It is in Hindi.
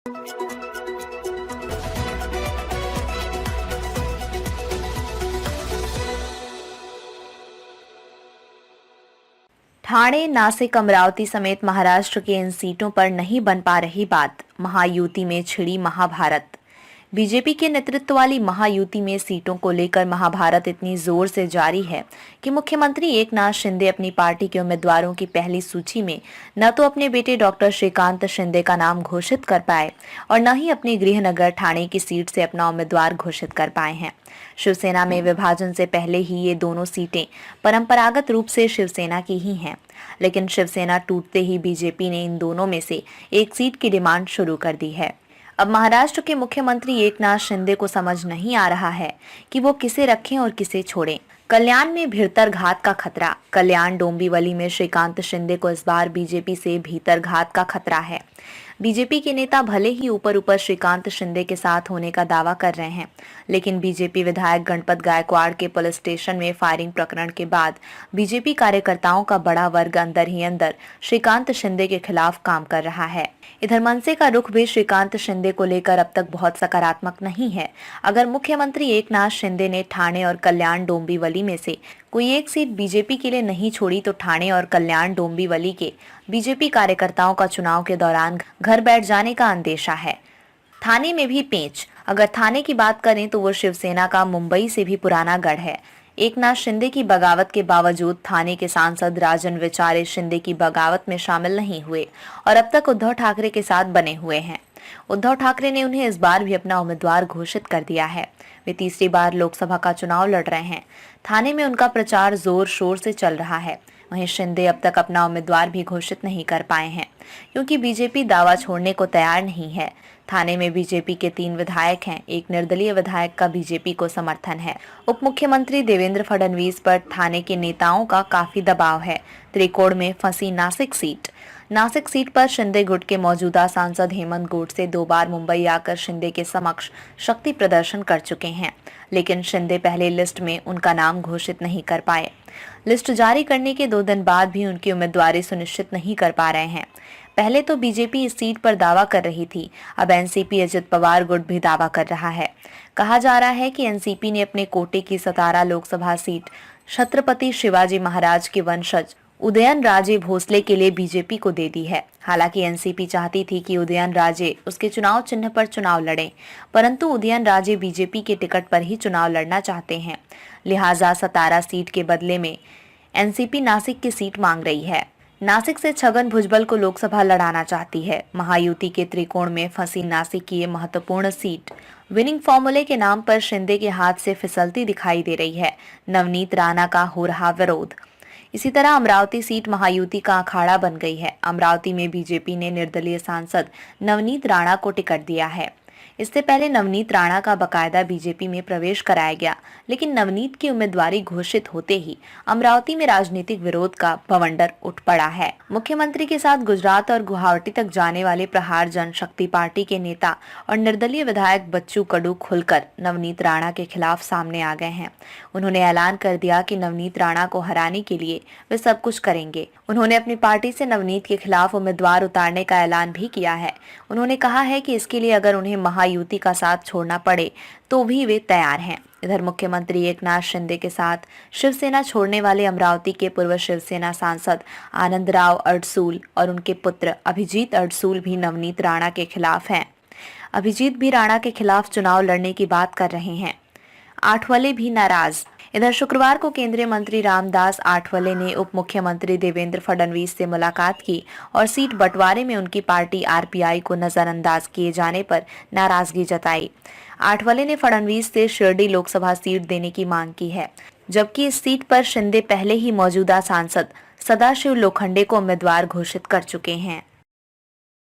ठाणे, नासिक, अमरावती समेत महाराष्ट्र की इन सीटों पर नहीं बन पा रही बात। महायुति में छिड़ी महाभारत। बीजेपी के नेतृत्व वाली महायुति में सीटों को लेकर महाभारत इतनी जोर से जारी है कि मुख्यमंत्री एकनाथ शिंदे अपनी पार्टी के उम्मीदवारों की पहली सूची में न तो अपने बेटे डॉक्टर श्रीकांत शिंदे का नाम घोषित कर पाए और न ही अपनी गृहनगर ठाणे की सीट से अपना उम्मीदवार घोषित कर पाए हैं। शिवसेना में विभाजन से पहले ही ये दोनों सीटें परंपरागत रूप से शिवसेना की ही हैं, लेकिन शिवसेना टूटते ही बीजेपी ने इन दोनों में से एक सीट की डिमांड शुरू कर दी है। अब महाराष्ट्र के मुख्यमंत्री एकनाथ शिंदे को समझ नहीं आ रहा है कि वो किसे रखें और किसे छोड़ें। कल्याण में भीतर घात का खतरा। कल्याण डोंबिवली में श्रीकांत शिंदे को इस बार बीजेपी से भीतर घात का खतरा है। बीजेपी के नेता भले ही ऊपर ऊपर श्रीकांत शिंदे के साथ होने का दावा कर रहे हैं, लेकिन बीजेपी विधायक गणपत गायकवाड़ के पुलिस स्टेशन में फायरिंग प्रकरण के बाद बीजेपी कार्यकर्ताओं का बड़ा वर्ग अंदर ही अंदर श्रीकांत शिंदे के खिलाफ काम कर रहा है। इधर मनसे का रुख भी श्रीकांत शिंदे को लेकर अब तक बहुत सकारात्मक नहीं है। अगर मुख्यमंत्री एकनाथ शिंदे ने ठाणे और कल्याण डोंबिवली में से कोई एक सीट बीजेपी के लिए नहीं छोड़ी तो ठाणे और कल्याण डोंबिवली के बीजेपी कार्यकर्ताओं का चुनाव के दौरान घर बैठ जाने का अंदेशा है। थाने में भी पेंच। अगर थाने की बात करें तो वो शिवसेना का मुंबई से भी पुराना गढ़ है। एकनाथ शिंदे की बगावत के बावजूद थाने के सांसद राजन विचारे शिंदे की बगावत में शामिल नहीं हुए और अब तक उद्धव ठाकरे के साथ बने हुए हैं। उद्धव ठाकरे ने उन्हें इस बार भी अपना उम्मीदवार घोषित कर दिया है। वे तीसरी बार लोकसभा का चुनाव लड़ रहे हैं। थाने में उनका प्रचार जोर शोर से चल रहा है। वहीं शिंदे अब तक अपना उम्मीदवार भी घोषित नहीं कर पाए हैं क्योंकि बीजेपी दावा छोड़ने को तैयार नहीं है। थाने में बीजेपी के 3 विधायक हैं। एक निर्दलीय विधायक का बीजेपी को समर्थन है। उप मुख्यमंत्री देवेंद्र फडणवीस पर थाने के नेताओं का काफी दबाव है। त्रिकोण में फंसी नासिक सीट। नासिक सीट पर शिंदे गुट के मौजूदा सांसद हेमंत गोडसे 2 बार मुंबई आकर शिंदे के समक्ष शक्ति प्रदर्शन कर चुके हैं, लेकिन शिंदे पहले लिस्ट में उनका नाम घोषित नहीं कर पाए। लिस्ट जारी करने के 2 दिन बाद भी उनकी उम्मीदवारी सुनिश्चित नहीं कर पा रहे हैं। पहले तो बीजेपी इस सीट पर दावा कर रही थी, अब एनसीपी अजित पवार गुट भी दावा कर रहा है। कहा जा रहा है कि एनसीपी ने अपने कोटे की 17 लोकसभा सीट छत्रपति शिवाजी महाराज के वंशज उदयन राजे भोसले के लिए बीजेपी को दे दी है। हालांकि एनसीपी चाहती थी कि उदयन राजे उसके चुनाव चिन्ह पर चुनाव लड़ें, परंतु उदयन राजे बीजेपी के टिकट पर ही चुनाव लड़ना चाहते हैं। लिहाजा 17 सीट के बदले में एनसीपी नासिक की सीट मांग रही है। नासिक से छगन भुजबल को लोकसभा लड़ाना चाहती है। महायुति के त्रिकोण में फंसी नासिक की ये महत्वपूर्ण सीट विनिंग फॉर्मूले के नाम पर शिंदे के हाथ से फिसलती दिखाई दे रही है। नवनीत राणा का हो रहा विरोध। इसी तरह अमरावती सीट महायुति का अखाड़ा बन गई है। अमरावती में बीजेपी ने निर्दलीय सांसद नवनीत राणा को टिकट दिया है। इससे पहले नवनीत राणा का बकायदा बीजेपी में प्रवेश कराया गया, लेकिन नवनीत की उम्मीदवारी घोषित होते ही अमरावती में राजनीतिक विरोध का बवंडर उठ पड़ा है। मुख्यमंत्री के साथ गुजरात और गुवाहाटी तक जाने वाले प्रहार जनशक्ति पार्टी के नेता और निर्दलीय विधायक बच्चू कडू खुलकर नवनीत राणा के खिलाफ सामने आ गए हैं। उन्होंने ऐलान कर दिया कि नवनीत राणा को हराने के लिए वे सब कुछ करेंगे। उन्होंने अपनी पार्टी से नवनीत के खिलाफ उम्मीदवार उतारने का ऐलान भी किया है। उन्होंने कहा है कि इसके लिए अगर उन्हें महायुति का साथ छोड़ना पड़े तो भी वे तैयार हैं। इधर मुख्यमंत्री एकनाथ शिंदे के साथ शिवसेना छोड़ने वाले अमरावती के पूर्व शिवसेना सांसद आनंदराव अडसूल और उनके पुत्र अभिजीत अडसूल भी नवनीत राणा के खिलाफ हैं। अभिजीत भी राणा के खिलाफ चुनाव लड़ने की बात कर रहे हैं। आठवले भी नाराज। इधर शुक्रवार को केंद्रीय मंत्री रामदास आठवले ने उप मुख्यमंत्री देवेंद्र फडणवीस से मुलाकात की और सीट बंटवारे में उनकी पार्टी आरपीआई को नजरअंदाज किए जाने पर नाराजगी जताई। आठवले ने फडणवीस से शिरडी लोकसभा सीट देने की मांग की है, जबकि इस सीट पर शिंदे पहले ही मौजूदा सांसद सदाशिव लोखंडे को उम्मीदवार घोषित कर चुके हैं।